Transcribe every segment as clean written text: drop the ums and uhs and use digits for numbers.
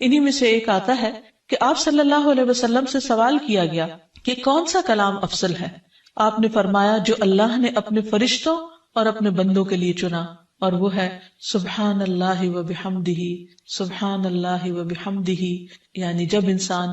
انہی میں سے ایک آتا ہے کہ آپ صلی اللہ علیہ وسلم سے سوال کیا گیا کہ کون سا کلام افضل ہے؟ آپ نے فرمایا جو اللہ نے اپنے فرشتوں اور اپنے بندوں کے لیے چنا، اور وہ ہے سبحان اللہ و بحمدہ، سبحان اللہ و بحمدہ، یعنی جب انسان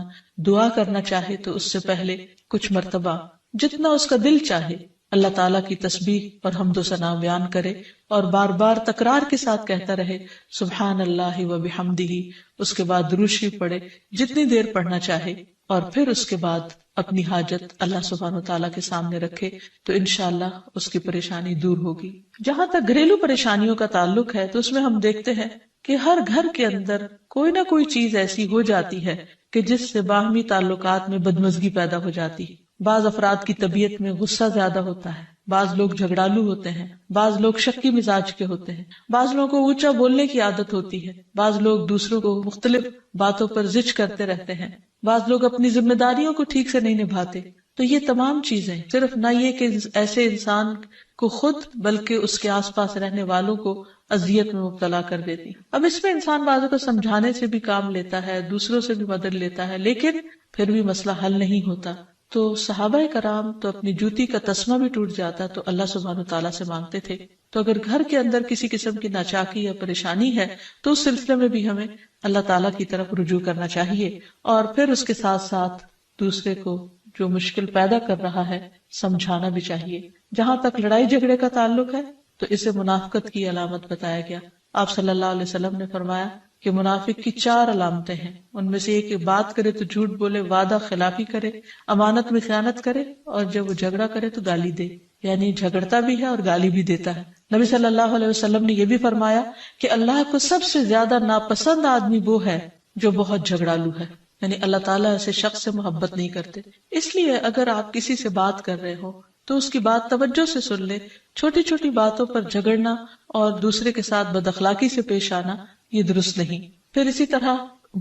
دعا کرنا چاہے تو اس سے پہلے کچھ مرتبہ جتنا اس کا دل چاہے اللہ تعالیٰ کی تسبیح اور حمد و ثنا بیان کرے، اور بار بار تکرار کے ساتھ کہتا رہے سبحان اللہ و بحمدہ، اس کے بعد درود شریف پڑھے جتنی دیر پڑھنا چاہے، اور پھر اس کے بعد اپنی حاجت اللہ سبحانہ و تعالیٰ کے سامنے رکھے تو انشاءاللہ اس کی پریشانی دور ہوگی۔ جہاں تک گھریلو پریشانیوں کا تعلق ہے تو اس میں ہم دیکھتے ہیں کہ ہر گھر کے اندر کوئی نہ کوئی چیز ایسی ہو جاتی ہے کہ جس سے باہمی تعلقات میں بدمزگی پیدا ہو جاتی ہے۔ بعض افراد کی طبیعت میں غصہ زیادہ ہوتا ہے، بعض لوگ جھگڑالو ہوتے ہیں، بعض لوگ شکی مزاج کے ہوتے ہیں، بعض لوگوں کو اونچا بولنے کی عادت ہوتی ہے، بعض لوگ دوسروں کو مختلف باتوں پر زج کرتے رہتے ہیں، بعض لوگ اپنی ذمہ داریوں کو ٹھیک سے نہیں نبھاتے۔ تو یہ تمام چیزیں صرف نہ یہ کہ ایسے انسان کو خود بلکہ اس کے آس پاس رہنے والوں کو اذیت میں مبتلا کر دیتی۔ اب اس میں انسان بعضوں کو سمجھانے سے بھی کام لیتا ہے، دوسروں سے بھی مدد لیتا ہے، لیکن پھر بھی مسئلہ حل نہیں ہوتا۔ تو صحابہ کرام تو اپنی جوتی کا تسمہ بھی ٹوٹ جاتا تو اللہ سبحانہ تعالیٰ سے مانگتے تھے۔ تو اگر گھر کے اندر کسی قسم کی ناچاکی یا پریشانی ہے تو اس سلسلے میں بھی ہمیں اللہ تعالیٰ کی طرف رجوع کرنا چاہیے، اور پھر اس کے ساتھ ساتھ دوسرے کو جو مشکل پیدا کر رہا ہے سمجھانا بھی چاہیے۔ جہاں تک لڑائی جھگڑے کا تعلق ہے تو اسے منافقت کی علامت بتایا گیا۔ آپ صلی اللہ علیہ وسلم نے فرمایا کہ منافق کی 4 علامتیں ہیں، ان میں سے ایک بات کرے تو جھوٹ بولے، وعدہ خلافی کرے، امانت میں خیانت کرے، اور جب وہ جھگڑا کرے تو گالی دے، یعنی جھگڑتا بھی ہے اور گالی بھی دیتا ہے۔ نبی صلی اللہ علیہ وسلم نے یہ بھی فرمایا کہ اللہ کو سب سے زیادہ ناپسند آدمی وہ ہے جو بہت جھگڑالو ہے، یعنی اللہ تعالیٰ ایسے شخص سے محبت نہیں کرتے۔ اس لیے اگر آپ کسی سے بات کر رہے ہو تو اس کی بات توجہ سے سن لے۔ چھوٹی چھوٹی باتوں پر جھگڑنا اور دوسرے کے ساتھ بد اخلاقی سے پیش آنا یہ درست نہیں۔ پھر اسی طرح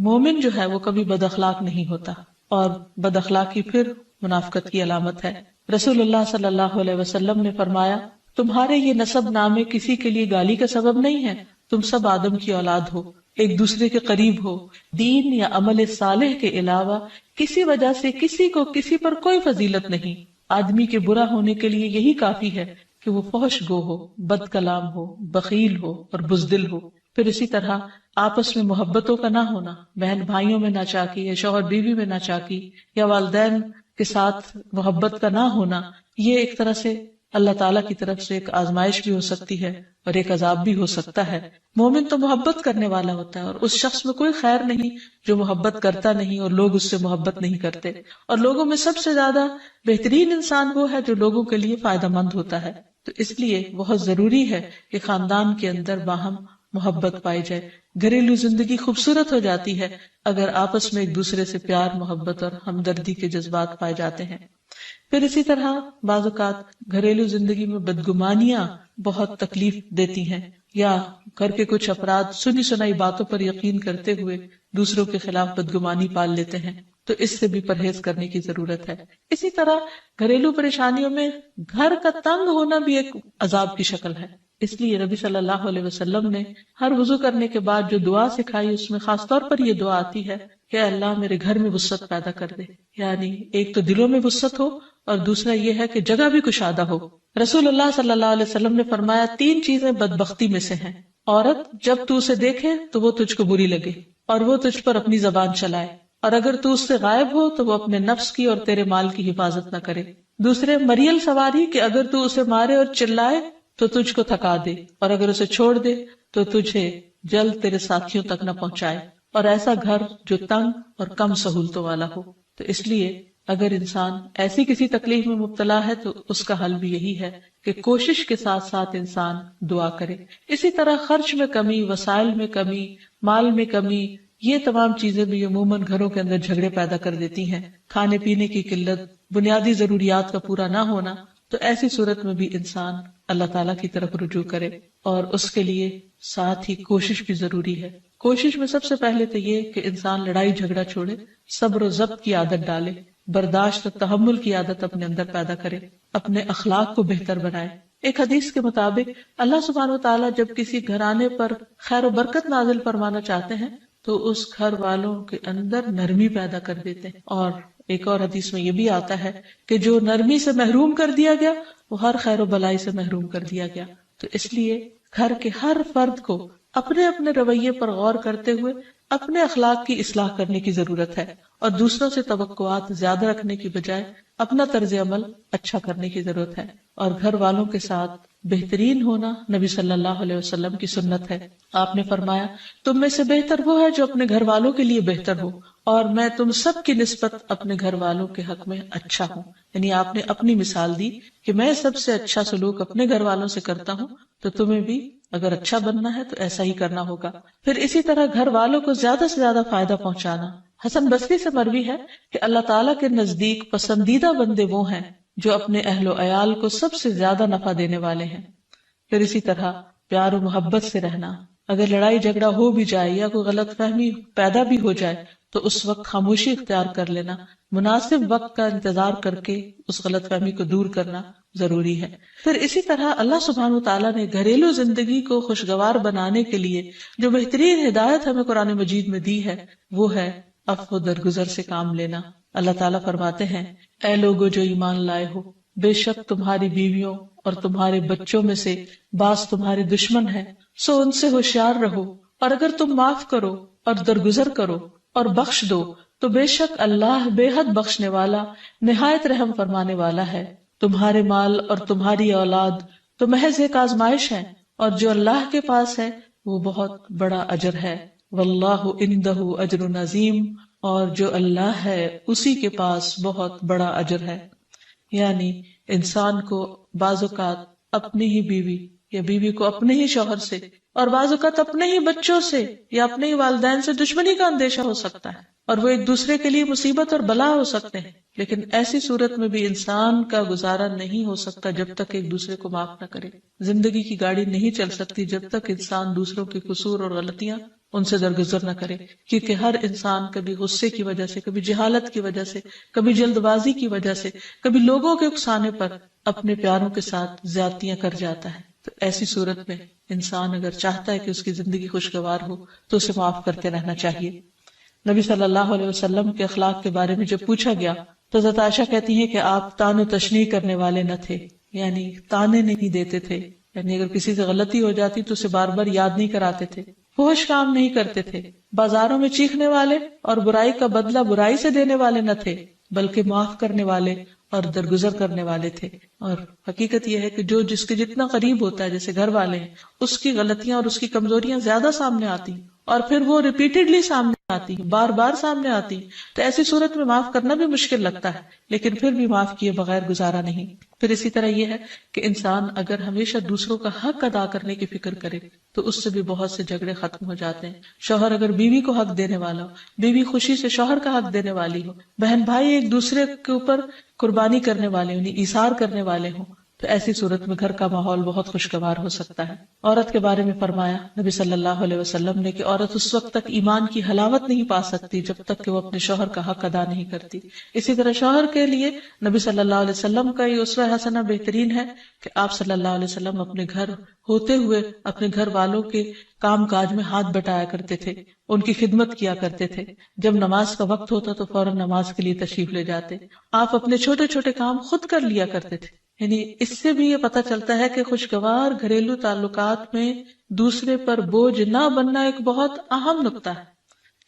مومن جو ہے وہ کبھی بد اخلاق نہیں ہوتا، اور بد اخلاقی پھر منافقت کی علامت ہے۔ رسول اللہ صلی اللہ علیہ وسلم نے فرمایا تمہارے یہ نسب نامے کسی کے لیے گالی کا سبب نہیں ہے، تم سب آدم کی اولاد ہو، ایک دوسرے کے قریب ہو، دین یا عمل صالح کے علاوہ کسی وجہ سے کسی کو کسی پر کوئی فضیلت نہیں۔ آدمی کے برا ہونے کے لیے یہی کافی ہے کہ وہ فحش گو ہو، بد کلام ہو، بخیل ہو اور بزدل ہو۔ پھر اسی طرح آپس میں محبتوں کا نہ ہونا، بہن بھائیوں میں ناچاکی یا شوہر بیوی میں ناچاکی یا والدین کے ساتھ محبت کا نہ ہونا، یہ ایک طرح سے اللہ تعالیٰ کی طرف سے ایک آزمائش بھی ہو سکتی ہے اور ایک عذاب بھی ہو سکتا ہے۔ مومن تو محبت کرنے والا ہوتا ہے، اور اس شخص میں کوئی خیر نہیں جو محبت کرتا نہیں اور لوگ اس سے محبت نہیں کرتے، اور لوگوں میں سب سے زیادہ بہترین انسان وہ ہے جو لوگوں کے لیے فائدہ مند ہوتا ہے۔ تو اس لیے بہت ضروری ہے کہ خاندان کے اندر باہم محبت پائی جائے۔ گھریلو زندگی خوبصورت ہو جاتی ہے اگر آپس میں ایک دوسرے سے پیار، محبت اور ہمدردی کے جذبات پائے جاتے ہیں۔ پھر اسی طرح بعض اوقات گھریلو زندگی میں بدگمانیاں بہت تکلیف دیتی ہیں، یا گھر کے کچھ افراد سنی سنائی باتوں پر یقین کرتے ہوئے دوسروں کے خلاف بدگمانی پال لیتے ہیں، تو اس سے بھی پرہیز کرنے کی ضرورت ہے۔ اسی طرح گھریلو پریشانیوں میں گھر کا تنگ ہونا بھی ایک عذاب کی شکل ہے۔ اس لیے نبی صلی اللہ علیہ وسلم نے ہر وضو کرنے کے بعد جو دعا سکھائی اس میں خاص طور پر یہ دعا آتی ہے کہ اللہ میرے گھر میں وسعت پیدا کر دے، یعنی ایک تو دلوں میں وسعت ہو اور دوسرا یہ ہے کہ جگہ بھی کشادہ ہو۔ رسول اللہ صلی اللہ علیہ وسلم نے فرمایا 3 چیزیں بدبختی میں سے ہیں۔ عورت جب تو اسے دیکھے تو وہ تجھ کو بری لگے اور وہ تجھ پر اپنی زبان چلائے، اور اگر تو اس سے غائب ہو تو وہ اپنے نفس کی اور تیرے مال کی حفاظت نہ کرے۔ دوسرے مریل سواری کہ اگر تو اسے مارے اور چلائے تو تجھ کو تھکا دے، اور اگر اسے چھوڑ دے تو تجھے جلد تیرے ساتھیوں تک نہ پہنچائے، اور ایسا گھر جو تنگ اور کم سہولتوں والا ہو۔ تو اس لیے اگر انسان ایسی کسی تکلیف میں مبتلا ہے تو اس کا حل بھی یہی ہے کہ کوشش کے ساتھ ساتھ انسان دعا کرے۔ اسی طرح خرچ میں کمی، وسائل میں کمی، مال میں کمی، یہ تمام چیزیں بھی عموماً گھروں کے اندر جھگڑے پیدا کر دیتی ہیں۔ کھانے پینے کی قلت، بنیادی ضروریات کا پورا نہ ہونا، تو ایسی صورت میں بھی انسان اللہ تعالیٰ کی طرف رجوع کرے، اور اس کے لیے ساتھ ہی کوشش بھی ضروری ہے۔ کوشش میں سب سے پہلے تو یہ کہ انسان لڑائی جھگڑا چھوڑے، صبر و ضبط کی عادت ڈالے، برداشت و تحمل کی عادت اپنے اندر پیدا کرے، اپنے اخلاق کو بہتر بنائے۔ ایک حدیث کے مطابق اللہ سبحانہ و تعالیٰ جب کسی گھرانے پر خیر و برکت نازل فرمانا چاہتے ہیں تو اس گھر والوں کے اندر نرمی پیدا کر دیتے ہیں. اور ایک اور حدیث میں یہ بھی آتا ہے کہ جو نرمی سے محروم کر دیا گیا وہ ہر خیر و بلائی سے محروم کر دیا گیا. تو اس لیے گھر کے ہر فرد کو اپنے اپنے رویے پر غور کرتے ہوئے اپنے اخلاق کی اصلاح کرنے کی ضرورت ہے، اور دوسروں سے توقعات زیادہ رکھنے کی بجائے اپنا طرز عمل اچھا کرنے کی ضرورت ہے. اور گھر والوں کے ساتھ بہترین ہونا نبی صلی اللہ علیہ وسلم کی سنت ہے. آپ نے فرمایا تم میں سے بہتر وہ ہے جو اپنے گھر والوں کے لیے بہتر ہو، اور میں تم سب کی نسبت اپنے گھر والوں کے حق میں اچھا ہوں. یعنی آپ نے اپنی مثال دی کہ میں سب سے اچھا سلوک اپنے گھر والوں سے کرتا ہوں، تو تمہیں بھی اگر اچھا بننا ہے تو ایسا ہی کرنا ہوگا. پھر اسی طرح گھر والوں کو زیادہ سے زیادہ فائدہ پہنچانا. حسن بصری سے مروی ہے کہ اللہ تعالیٰ کے نزدیک پسندیدہ بندے وہ ہیں جو اپنے اہل و عیال کو سب سے زیادہ نفع دینے والے ہیں. پھر اسی طرح پیار و محبت سے رہنا. اگر لڑائی جھگڑا ہو بھی جائے یا کوئی غلط فہمی پیدا بھی ہو جائے تو اس وقت خاموشی اختیار کر لینا، مناسب وقت کا انتظار کر کے اس غلط فہمی کو دور کرنا ضروری ہے. پھر اسی طرح اللہ سبحانہ وتعالیٰ نے گھریلو زندگی کو خوشگوار بنانے کے لیے جو بہترین ہدایت ہمیں قرآن مجید میں دی ہے وہ ہے عفو درگزر سے کام لینا. اللہ تعالیٰ فرماتے ہیں اے لوگو جو ایمان لائے ہو، بے شک تمہاری بیویوں اور تمہارے بچوں میں سے بعض تمہارے دشمن ہیں، سو ان سے ہوشیار رہو، اور اگر تم معاف کرو اور درگزر کرو اور بخش دو تو بے شک اللہ بے حد بخشنے والا نہایت رحم فرمانے والا ہے. تمہارے مال اور تمہاری اولاد تو محض ایک آزمائش ہے، اور جو اللہ کے پاس ہے وہ بہت بڑا اجر ہے. واللہ عندہ اجر عظیم، اور جو اللہ ہے اسی کے پاس بہت بڑا اجر ہے. یعنی انسان کو بعض اوقات اپنی ہی بیوی یا بیوی کو اپنے ہی شوہر سے اور بعض اوقات اپنے ہی بچوں سے یا اپنے ہی والدین سے دشمنی کا اندیشہ ہو سکتا ہے، اور وہ ایک دوسرے کے لیے مصیبت اور بلا ہو سکتے ہیں. لیکن ایسی صورت میں بھی انسان کا گزارا نہیں ہو سکتا جب تک ایک دوسرے کو معاف نہ کرے. زندگی کی گاڑی نہیں چل سکتی جب تک انسان دوسروں کے قصور اور غلطیاں ان سے درگزر نہ کرے، کیونکہ ہر انسان کبھی غصے کی وجہ سے، کبھی جہالت کی وجہ سے، کبھی جلد بازی کی وجہ سے، کبھی لوگوں کے اکسانے پر اپنے پیاروں کے ساتھ زیادتیاں کر جاتا ہے. تو ایسی صورت میں انسان اگر چاہتا ہے کہ اس کی زندگی خوشگوار ہو تو اسے معاف کرتے رہنا چاہیے. نبی صلی اللہ علیہ وسلم کے اخلاق کے بارے میں جب پوچھا گیا تو حضرت عائشہ کہتی ہیں کہ آپ تان و تشنیع کرنے والے نہ تھے، یعنی تانے نہیں دیتے تھے، یعنی اگر کسی سے غلطی ہو جاتی تو اسے بار بار یاد نہیں کراتے تھے، فحش کام نہیں کرتے تھے، بازاروں میں چیخنے والے اور برائی کا بدلہ برائی سے دینے والے نہ تھے، بلکہ معاف کرنے والے اور درگزر کرنے والے تھے. اور حقیقت یہ ہے کہ جو جس کے جتنا قریب ہوتا ہے، جیسے گھر والے ہیں، اس کی غلطیاں اور اس کی کمزوریاں زیادہ سامنے آتی ہیں، اور پھر وہ ریپیٹڈلی سامنے آتی ہیں، بار بار سامنے آتی ہیں. تو ایسی صورت میں معاف کرنا بھی مشکل لگتا ہے، لیکن پھر بھی معاف کیے بغیر گزارا نہیں. پھر اسی طرح یہ ہے کہ انسان اگر ہمیشہ دوسروں کا حق ادا کرنے کی فکر کرے تو اس سے بھی بہت سے جھگڑے ختم ہو جاتے ہیں. شوہر اگر بیوی کو حق دینے والا ہو، بیوی خوشی سے شوہر کا حق دینے والی ہو، بہن بھائی ایک دوسرے کے اوپر قربانی کرنے والے ہوں، ایثار کرنے والے ہوں، تو ایسی صورت میں گھر کا ماحول بہت خوشگوار ہو سکتا ہے. عورت کے بارے میں فرمایا نبی صلی اللہ علیہ وسلم نے کہ عورت اس وقت تک ایمان کی حلاوت نہیں پا سکتی جب تک کہ وہ اپنے شوہر کا حق ادا نہیں کرتی. اسی طرح شوہر کے لیے نبی صلی اللہ علیہ وسلم کا یہ اسوہ حسنہ بہترین ہے کہ آپ صلی اللہ علیہ وسلم اپنے گھر ہوتے ہوئے اپنے گھر والوں کے کام کاج میں ہاتھ بٹایا کرتے تھے، ان کی خدمت کیا کرتے تھے. جب نماز کا وقت ہوتا تو فوراً نماز کے لیے تشریف لے جاتے. آپ اپنے چھوٹے چھوٹے کام خود کر لیا کرتے تھے. یعنی اس سے بھی یہ پتہ چلتا ہے کہ خوشگوار گھریلو تعلقات میں دوسرے پر بوجھ نہ بننا ایک بہت اہم نقطہ ہے،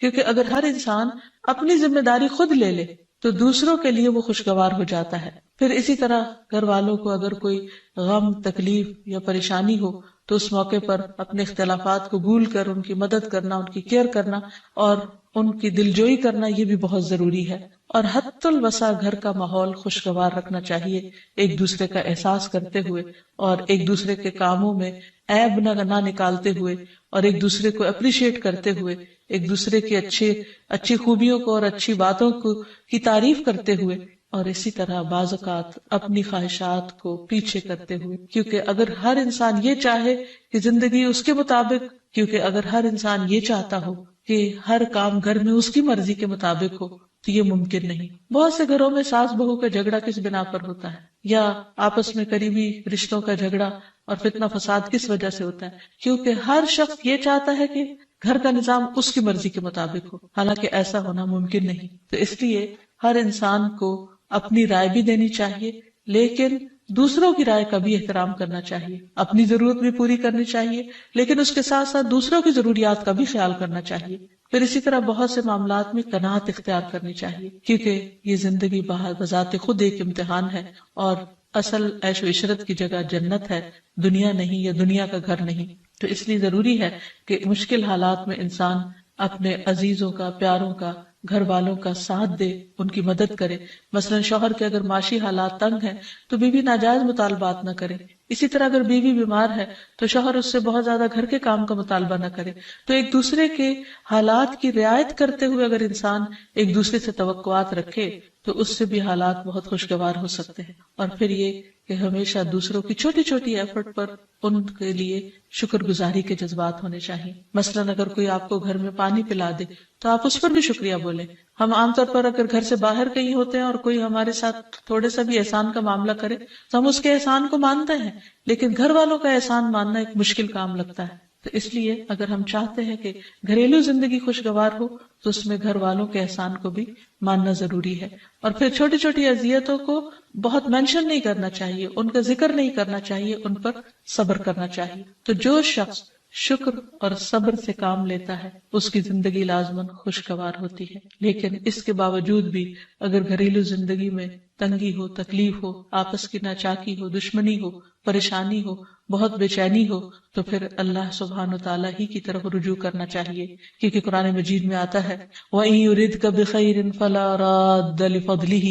کیونکہ اگر ہر انسان اپنی ذمہ داری خود لے لے تو دوسروں کے لیے وہ خوشگوار ہو جاتا ہے. پھر اسی طرح گھر والوں کو اگر کوئی غم، تکلیف یا پریشانی ہو تو اس موقع پر اپنے اختلافات کو بھول کر ان کی مدد کرنا، ان کی کیئر کرنا اور ان کی دلجوئی کرنا یہ بھی بہت ضروری ہے. اور حد الوسع گھر کا ماحول خوشگوار رکھنا چاہیے، ایک دوسرے کا احساس کرتے ہوئے اور ایک دوسرے کے کاموں میں عیب نہ نکالتے ہوئے اور ایک دوسرے کو اپریشیٹ کرتے ہوئے، ایک دوسرے کی اچھی خوبیوں کو اور اچھی باتوں کی تعریف کرتے ہوئے، اور اسی طرح بعض اوقات اپنی خواہشات کو پیچھے کرتے ہوئے. کیونکہ اگر ہر انسان یہ چاہے کہ زندگی اس کے مطابق، کیونکہ اگر ہر انسان یہ چاہتا ہو کہ ہر کام گھر میں اس کی مرضی کے مطابق ہو تو یہ ممکن نہیں. بہت سے گھروں میں ساس بہو کا جھگڑا کس بنا پر ہوتا ہے، یا آپس میں قریبی رشتوں کا جھگڑا اور فتنہ فساد کس وجہ سے ہوتا ہے؟ کیونکہ ہر شخص یہ چاہتا ہے کہ گھر کا نظام اس کی مرضی کے مطابق ہو، حالانکہ ایسا ہونا ممکن نہیں. تو اس لیے ہر انسان کو اپنی رائے بھی دینی چاہیے، لیکن دوسروں کی رائے کا بھی احترام کرنا چاہیے. اپنی ضرورت بھی پوری کرنی چاہیے، لیکن اس کے ساتھ ساتھ دوسروں کی ضروریات کا بھی خیال کرنا چاہیے. پھر اسی طرح بہت سے معاملات میں قناعت اختیار کرنی چاہیے، کیونکہ یہ زندگی بذات خود ایک امتحان ہے، اور اصل عیش و عشرت کی جگہ جنت ہے، دنیا نہیں، یا دنیا کا گھر نہیں. تو اس لیے ضروری ہے کہ مشکل حالات میں انسان اپنے عزیزوں کا، پیاروں کا، گھر والوں کا ساتھ دے، ان کی مدد کرے. مثلا شوہر کے اگر معاشی حالات تنگ ہیں تو بیوی ناجائز مطالبات نہ کرے. اسی طرح اگر بیوی بیمار ہے تو شوہر اس سے بہت زیادہ گھر کے کام کا مطالبہ نہ کرے. تو ایک دوسرے کے حالات کی رعایت کرتے ہوئے اگر انسان ایک دوسرے سے توقعات رکھے تو اس سے بھی حالات بہت خوشگوار ہو سکتے ہیں. اور پھر یہ کہ ہمیشہ دوسروں کی چھوٹی چھوٹی ایفرٹ پر ان کے لیے شکر گزاری کے جذبات ہونے چاہیے. مثلا اگر کوئی آپ کو گھر میں پانی پلا دے تو آپ اس پر بھی شکریہ بولیں. ہم عام طور پر اگر گھر سے باہر کہیں ہوتے ہیں اور کوئی ہمارے ساتھ تھوڑے سا بھی احسان کا معاملہ کرے تو ہم اس کے احسان کو مانتے ہیں، لیکن گھر والوں کا احسان ماننا ایک مشکل کام لگتا ہے. تو اس لیے اگر ہم چاہتے ہیں کہ گھریلو زندگی خوشگوار ہو تو اس میں گھر والوں کے احسان کو بھی ماننا ضروری ہے. اور پھر چھوٹی چھوٹی اذیتوں کو بہت مینشن نہیں کرنا چاہیے، ان کا ذکر نہیں کرنا چاہیے، ان پر صبر کرنا چاہیے. تو جو شخص شکر اور صبر سے کام لیتا ہے اس کی زندگی لازماً خوشگوار ہوتی ہے. لیکن اس کے باوجود بھی اگر گھریلو زندگی میں تنگی ہو، تکلیف ہو، آپس کی ناچاکی ہو، دشمنی ہو، پریشانی ہو، بہت بے چینی ہو، تو پھر اللہ سبحانہ وتعالیٰ ہی کی طرف رجوع کرنا چاہیے. کیونکہ قرآن مجید میں آتا ہے وَإِن يُرِدْكَ بِخَيْرٍ فَلَا رَادَّ لِفَضْلِهِ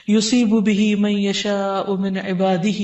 يُصِيبُ بِهِ مَن يَشَاءُ مِنْ عِبَادِهِ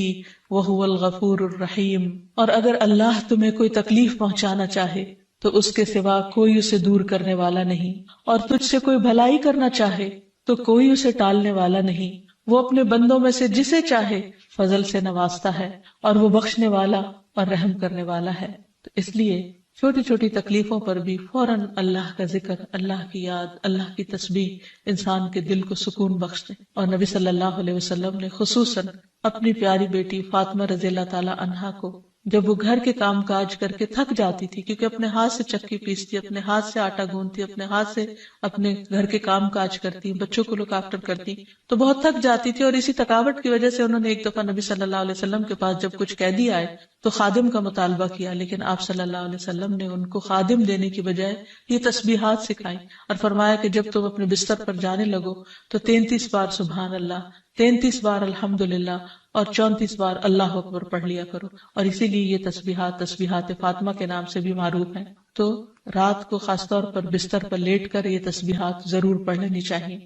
وَهُوَ الْغَفُورُ الرَّحِيمُ. اور اگر اللہ تمہیں کوئی تکلیف پہنچانا چاہے تو اس کے سوا کوئی اسے دور کرنے والا نہیں، اور تجھ سے کوئی بھلائی کرنا چاہے تو کوئی اسے ٹالنے والا نہیں. وہ اپنے بندوں میں سے جسے چاہے فضل سے نوازتا ہے، اور وہ بخشنے والا اور رحم کرنے والا ہے. تو اس لیے چھوٹی چھوٹی تکلیفوں پر بھی فوراً اللہ کا ذکر، اللہ کی یاد، اللہ کی تسبیح انسان کے دل کو سکون بخشتے. اور نبی صلی اللہ علیہ وسلم نے خصوصاً اپنی پیاری بیٹی فاطمہ رضی اللہ تعالی عنہا کو جب وہ گھر کے کام کاج کر کے تھک جاتی تھی، کیونکہ اپنے ہاتھ سے چکی پیستی، اپنے ہاتھ سے آٹا گوندتی، اپنے ہاتھ سے اپنے گھر کے کام کاج کرتی، بچوں کو لک آفٹر کرتی، تو بہت تھک جاتی تھی. اور اسی تھکاوٹ کی وجہ سے انہوں نے ایک دفعہ نبی صلی اللہ علیہ وسلم کے پاس جب کچھ قیدی آئے تو خادم کا مطالبہ کیا، لیکن آپ صلی اللہ علیہ وسلم نے ان کو خادم دینے کی بجائے یہ تسبیحات سکھائی اور فرمایا کہ جب تم اپنے بستر پر جانے لگو تو 33 بار سبحان اللہ، 33 بار الحمدللہ اور 34 بار اللہ اکبر پڑھ لیا کرو. اور اسی لیے یہ تسبیحات فاطمہ کے نام سے بھی معروف ہیں. تو رات کو خاص طور پر بستر پر لیٹ کر یہ تسبیحات ضرور پڑھ لینی چاہیے،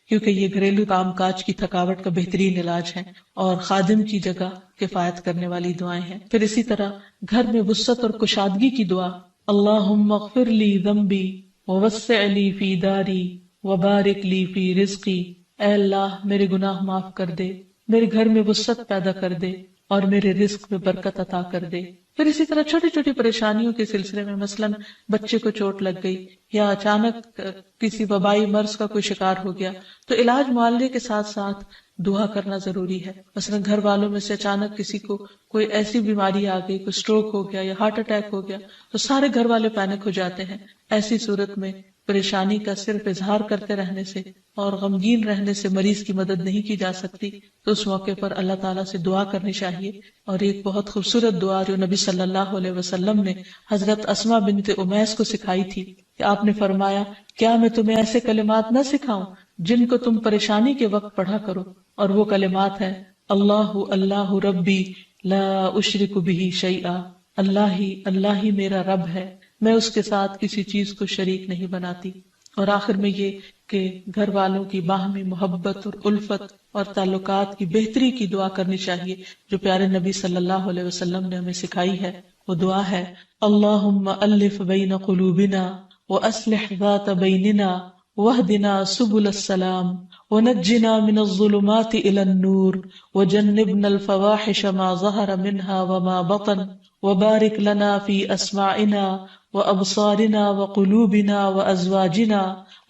کیونکہ یہ گھریلو کام کاج کی تھکاوٹ کا بہترین علاج ہے اور خادم کی جگہ کفایت کرنے والی دعائیں ہیں. پھر اسی طرح گھر میں وسعت اور کشادگی کی دعا، اللہم اغفر لی ذنبی ووسع لی فی داری وبارک لی فی رزقی. اے اللہ میرے گناہ معاف کر دے، میرے گھر میں وسعت پیدا کر دے اور میرے رزق میں برکت عطا کر دے. پھر اسی طرح چھوٹی چھوٹی پریشانیوں کے سلسلے میں مثلا بچے کو چوٹ لگ گئی یا اچانک کسی وبائی مرض کا کوئی شکار ہو گیا تو علاج معالجے کے ساتھ ساتھ دعا کرنا ضروری ہے. مثلا گھر والوں میں سے اچانک کسی کو کوئی ایسی بیماری آ گئی، کوئی سٹروک ہو گیا یا ہارٹ اٹیک ہو گیا تو سارے گھر والے پینک ہو جاتے ہیں. ایسی صورت میں پریشانی کا صرف اظہار کرتے رہنے سے اور غمگین رہنے سے مریض کی مدد نہیں کی جا سکتی. تو اس موقع پر اللہ تعالیٰ سے دعا کرنی چاہیے. اور ایک بہت خوبصورت دعا جو نبی صلی اللہ علیہ وسلم نے حضرت اسماء بنت امیس کو سکھائی تھی کہ آپ نے فرمایا کیا میں تمہیں ایسے کلمات نہ سکھاؤں جن کو تم پریشانی کے وقت پڑھا کرو، اور وہ کلمات ہیں اللہ اللہ ربی لا اشرک بہ شیئا. اللہ ہی میرا رب ہے، میں اس کے ساتھ کسی چیز کو شریک نہیں بناتی. اور آخر میں یہ کہ گھر والوں کی باہمی محبت اور الفت اور تعلقات کی بہتری کی دعا کرنی چاہیے جو پیارے نبی صلی اللہ علیہ وسلم نے ہمیں سکھائی ہے. وہ دعا ہے اللہم الف بین قلوبنا واصلح ذات بیننا واہدنا سبل السلام ونجنا من الظلمات الى النور وجنبنا الفواحش ما ظهر منها وما بطن وبارك لنا في اسماعنا وابصارنا وقلوبنا وازواجنا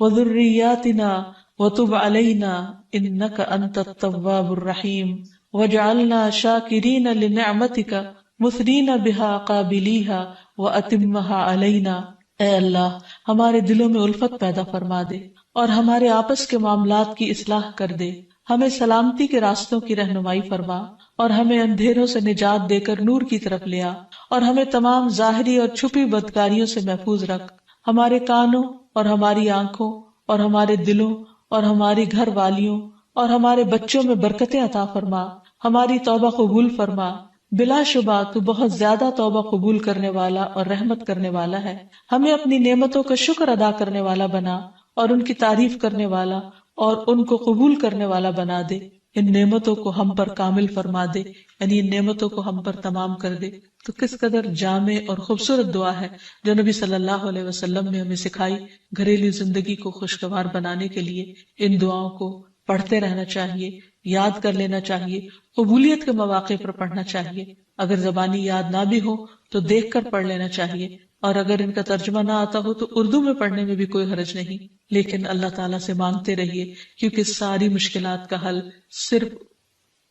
وذرياتنا وتب علينا انك انت التواب الرحيم واجعلنا شاكرين لنعمتك مثنين بها قابليها واتمها علينا اے اللہ ہمارے دلوں میں الفت پیدا فرما دے اور ہمارے آپس کے معاملات کی اصلاح کر دے، ہمیں سلامتی کے راستوں کی رہنمائی فرما اور ہمیں اندھیروں سے نجات دے کر نور کی طرف لیا، اور ہمیں تمام ظاہری اور چھپی بدکاریوں سے محفوظ رکھ، ہمارے کانوں اور ہماری آنکھوں اور ہمارے دلوں اور ہماری گھر والیوں اور ہمارے بچوں میں برکتیں عطا فرما، ہماری توبہ قبول فرما۔ بلا شبہ تو بہت زیادہ توبہ قبول کرنے والا اور رحمت کرنے والا ہے۔ ہمیں اپنی نعمتوں کا شکر ادا کرنے والا بنا اور ان کی تعریف کرنے والا اور ان کو قبول کرنے والا بنا دے۔ ان نعمتوں کو ہم پر کامل فرما دے، یعنی ان نعمتوں کو ہم پر تمام کر دے۔ تو کس قدر جامع اور خوبصورت دعا ہے جو نبی صلی اللہ علیہ وسلم نے ہمیں سکھائی۔ گھریلو زندگی کو خوشگوار بنانے کے لیے ان دعاؤں کو پڑھتے رہنا چاہیے، یاد کر لینا چاہیے، قبولیت کے مواقع پر پڑھنا چاہیے۔ اگر زبانی یاد نہ بھی ہو تو دیکھ کر پڑھ لینا چاہیے، اور اگر ان کا ترجمہ نہ آتا ہو تو اردو میں پڑھنے میں بھی کوئی حرج نہیں، لیکن اللہ تعالیٰ سے مانگتے رہیے، کیونکہ ساری مشکلات کا حل صرف۔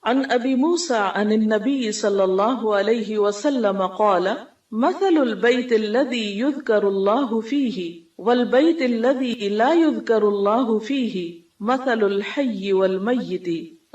عن ابی موسیٰ عن النبی صلی اللہ علیہ وسلم قال مثل البیت الذی یذکر اللہ فیہ والبیت الذی لا یذکر اللہ فیہ مثل الحی والمیت،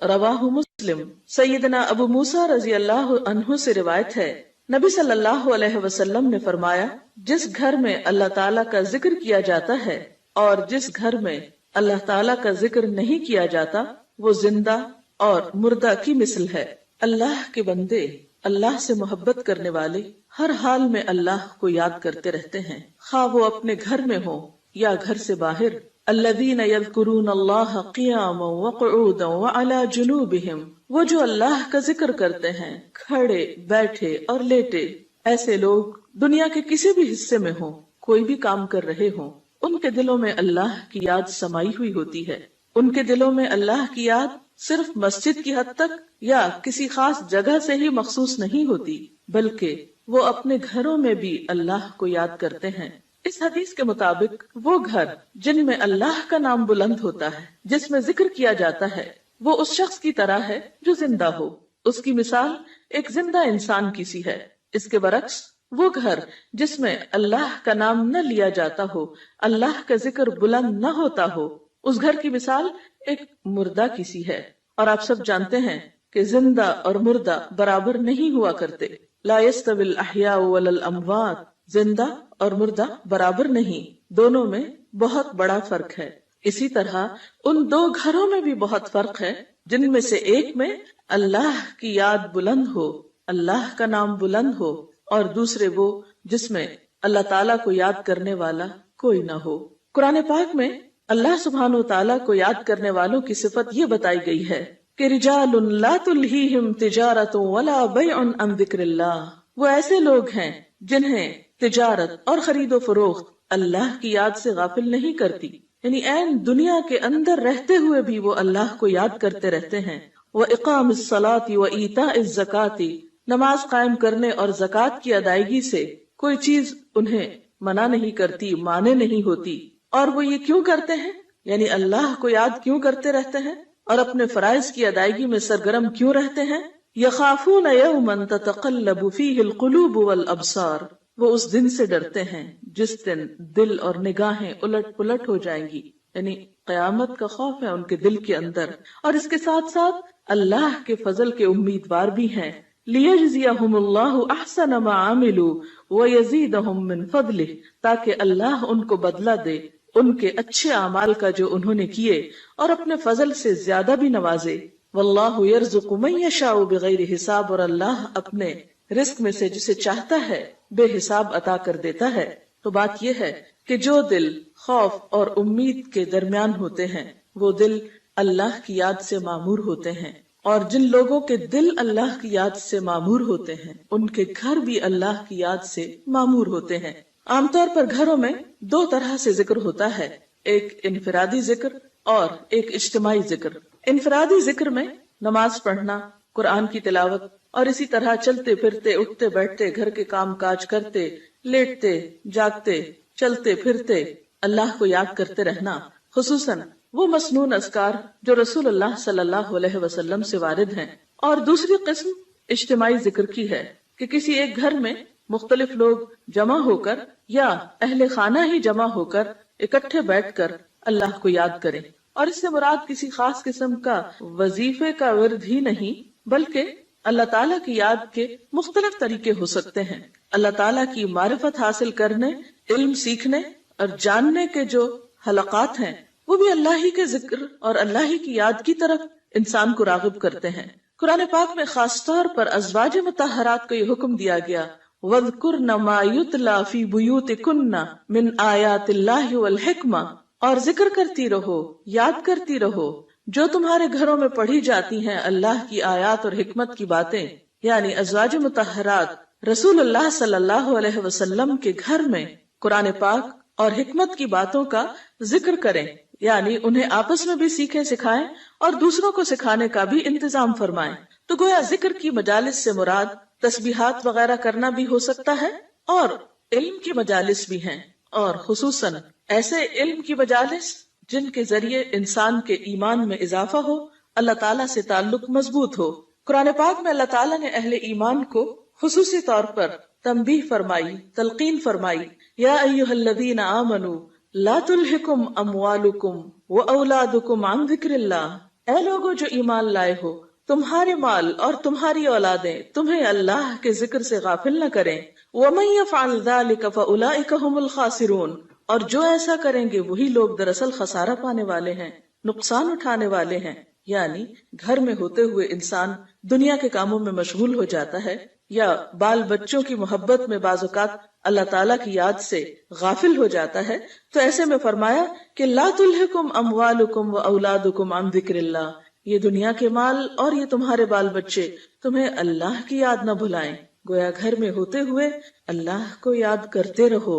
رواہ مسلم۔ سیدنا ابو موسیٰ رضی اللہ عنہ سے روایت ہے، نبی صلی اللہ علیہ وسلم نے فرمایا، جس گھر میں اللہ تعالیٰ کا ذکر کیا جاتا ہے اور جس گھر میں اللہ تعالیٰ کا ذکر نہیں کیا جاتا وہ زندہ اور مردہ کی مثل ہے۔ اللہ کے بندے، اللہ سے محبت کرنے والے ہر حال میں اللہ کو یاد کرتے رہتے ہیں، خواہ وہ اپنے گھر میں ہو یا گھر سے باہر۔ الذین یذکرون اللہ قیاما وقعودا وعلی جنوبہم، وہ جو اللہ کا ذکر کرتے ہیں کھڑے، بیٹھے اور لیٹے۔ ایسے لوگ دنیا کے کسی بھی حصے میں ہوں، کوئی بھی کام کر رہے ہوں، ان کے دلوں میں اللہ کی یاد سمائی ہوئی ہوتی ہے۔ ان کے دلوں میں اللہ کی یاد صرف مسجد کی حد تک یا کسی خاص جگہ سے ہی مخصوص نہیں ہوتی، بلکہ وہ اپنے گھروں میں بھی اللہ کو یاد کرتے ہیں۔ اس حدیث کے مطابق وہ گھر جن میں اللہ کا نام بلند ہوتا ہے، جس میں ذکر کیا جاتا ہے، وہ اس شخص کی طرح ہے جو زندہ ہو۔ اس کی مثال ایک زندہ انسان کی سی ہے۔ اس کے برعکس وہ گھر جس میں اللہ کا نام نہ لیا جاتا ہو، اللہ کا ذکر بلند نہ ہوتا ہو، اس گھر کی مثال ایک مردہ کی سی ہے۔ اور آپ سب جانتے ہیں کہ زندہ اور مردہ برابر نہیں ہوا کرتے۔ لا يستوي الاحیاء ولا الاموات، زندہ اور مردہ برابر نہیں، دونوں میں بہت بڑا فرق ہے۔ اسی طرح ان دو گھروں میں بھی بہت فرق ہے، جن میں سے ایک میں اللہ کی یاد بلند ہو، اللہ کا نام بلند ہو، اور دوسرے وہ جس میں اللہ تعالیٰ کو یاد کرنے والا کوئی نہ ہو۔ قرآن پاک میں اللہ سبحانہ و تعالیٰ کو یاد کرنے والوں کی صفت یہ بتائی گئی ہے کہ رجال لا تلہیہم تجارت ولا بیع عن ذکر اللہ، وہ ایسے لوگ ہیں جنہیں تجارت اور خرید و فروخت اللہ کی یاد سے غافل نہیں کرتی، یعنی عین دنیا کے اندر رہتے ہوئے بھی وہ اللہ کو یاد کرتے رہتے ہیں۔ وَإِقَامِ الصَّلَاةِ وَإِيتَاءِ الزَّكَاةِ، نماز قائم کرنے اور زکوٰۃ کی ادائیگی سے کوئی چیز انہیں منع نہیں کرتی، مانے نہیں ہوتی۔ اور وہ یہ کیوں کرتے ہیں؟ یعنی اللہ کو یاد کیوں کرتے رہتے ہیں اور اپنے فرائض کی ادائیگی میں سرگرم کیوں رہتے ہیں؟ يَخَافُونَ يَوْمًا تَتَقَلَّبُ فِيهِ الْقُلُوبُ وَالْأَبْصَارُ، وہ اس دن سے ڈرتے ہیں جس دن دل اور نگاہیں الٹ پلٹ ہو جائیں گی، یعنی قیامت کا خوف ہے ان کے دل کے اندر، اور اس کے ساتھ ساتھ اللہ کے فضل کے امیدوار بھی ہیں۔ لِيَجْزِيَهُمُ اللَّهُ أَحْسَنَ مَا عَمِلُوا وَيَزِيدَهُم مِّن فَضْلِهِ، تاکہ اللہ ان کو بدلہ دے ان کے اچھے اعمال کا جو انہوں نے کیے، اور اپنے فضل سے زیادہ بھی نوازے۔ وَاللَّهُ يَرْزُقُ مَن يَشَاءُ بِغَيْرِ حساب، اور اللہ اپنے رزق میں سے جسے چاہتا ہے بے حساب عطا کر دیتا ہے۔ تو بات یہ ہے کہ جو دل خوف اور امید کے درمیان ہوتے ہیں وہ دل اللہ کی یاد سے معمور ہوتے ہیں، اور جن لوگوں کے دل اللہ کی یاد سے معمور ہوتے ہیں ان کے گھر بھی اللہ کی یاد سے معمور ہوتے ہیں۔ عام طور پر گھروں میں دو طرح سے ذکر ہوتا ہے، ایک انفرادی ذکر اور ایک اجتماعی ذکر۔ انفرادی ذکر میں نماز پڑھنا، قرآن کی تلاوت، اور اسی طرح چلتے پھرتے، اٹھتے بیٹھتے، گھر کے کام کاج کرتے، لیٹتے جاگتے، چلتے پھرتے اللہ کو یاد کرتے رہنا، خصوصاً وہ مسنون اذکار جو رسول اللہ صلی اللہ علیہ وسلم سے وارد ہیں۔ اور دوسری قسم اجتماعی ذکر کی ہے کہ کسی ایک گھر میں مختلف لوگ جمع ہو کر یا اہل خانہ ہی جمع ہو کر اکٹھے بیٹھ کر اللہ کو یاد کریں. اور اس سے مراد کسی خاص قسم کا وظیفے کا ورد ہی نہیں بلکہ اللہ تعالیٰ کی یاد کے مختلف طریقے ہو سکتے ہیں. اللہ تعالیٰ کی معرفت حاصل کرنے، علم سیکھنے اور جاننے کے جو حلقات ہیں وہ بھی اللہ ہی کے ذکر اور اللہ ہی کی یاد کی طرف انسان کو راغب کرتے ہیں. قرآن پاک میں خاص طور پر ازواج مطہرات کو یہ حکم دیا گیا وَاذْكُرْنَ مَا يُتْلَى فِي بُيُوتِكُنَّ مِنْ آيَاتِ اللَّهِ وَالْحِكْمَةِ، اور ذکر کرتی رہو، یاد کرتی رہو جو تمہارے گھروں میں پڑھی جاتی ہیں اللہ کی آیات اور حکمت کی باتیں. یعنی ازواج مطہرات رسول اللہ صلی اللہ علیہ وسلم کے گھر میں قرآن پاک اور حکمت کی باتوں کا ذکر کریں، یعنی انہیں آپس میں بھی سیکھیں سکھائیں اور دوسروں کو سکھانے کا بھی انتظام فرمائیں. تو گویا ذکر کی مجالس سے مراد تسبیحات وغیرہ کرنا بھی ہو سکتا ہے اور علم کی مجالس بھی ہیں، اور خصوصاً ایسے علم کی مجالس جن کے ذریعے انسان کے ایمان میں اضافہ ہو، اللہ تعالیٰ سے تعلق مضبوط ہو. قرآن پاک میں اللہ تعالیٰ نے اہل ایمان کو خصوصی طور پر تنبیہ فرمائی، تلقین فرمائی، یا ایھا الذین آمنوا لا تلہکم اموالکم واولادکم عن ذکر اللہ، اے لوگو جو ایمان لائے ہو، تمہارے مال اور تمہاری اولادیں تمہیں اللہ کے ذکر سے غافل نہ کریں. ومن یفعل ذلک فاولئک ھم الخاسرون، اور جو ایسا کریں گے وہی لوگ دراصل خسارہ پانے والے ہیں، نقصان اٹھانے والے ہیں. یعنی گھر میں ہوتے ہوئے انسان دنیا کے کاموں میں مشغول ہو جاتا ہے یا بال بچوں کی محبت میں بعض اوقات اللہ تعالیٰ کی یاد سے غافل ہو جاتا ہے، تو ایسے میں فرمایا کہ لا تلہکم اموالکم واولادکم عن ذکر اللہ، یہ دنیا کے مال اور یہ تمہارے بال بچے تمہیں اللہ کی یاد نہ بھلائیں. گویا گھر میں ہوتے ہوئے اللہ کو یاد کرتے رہو.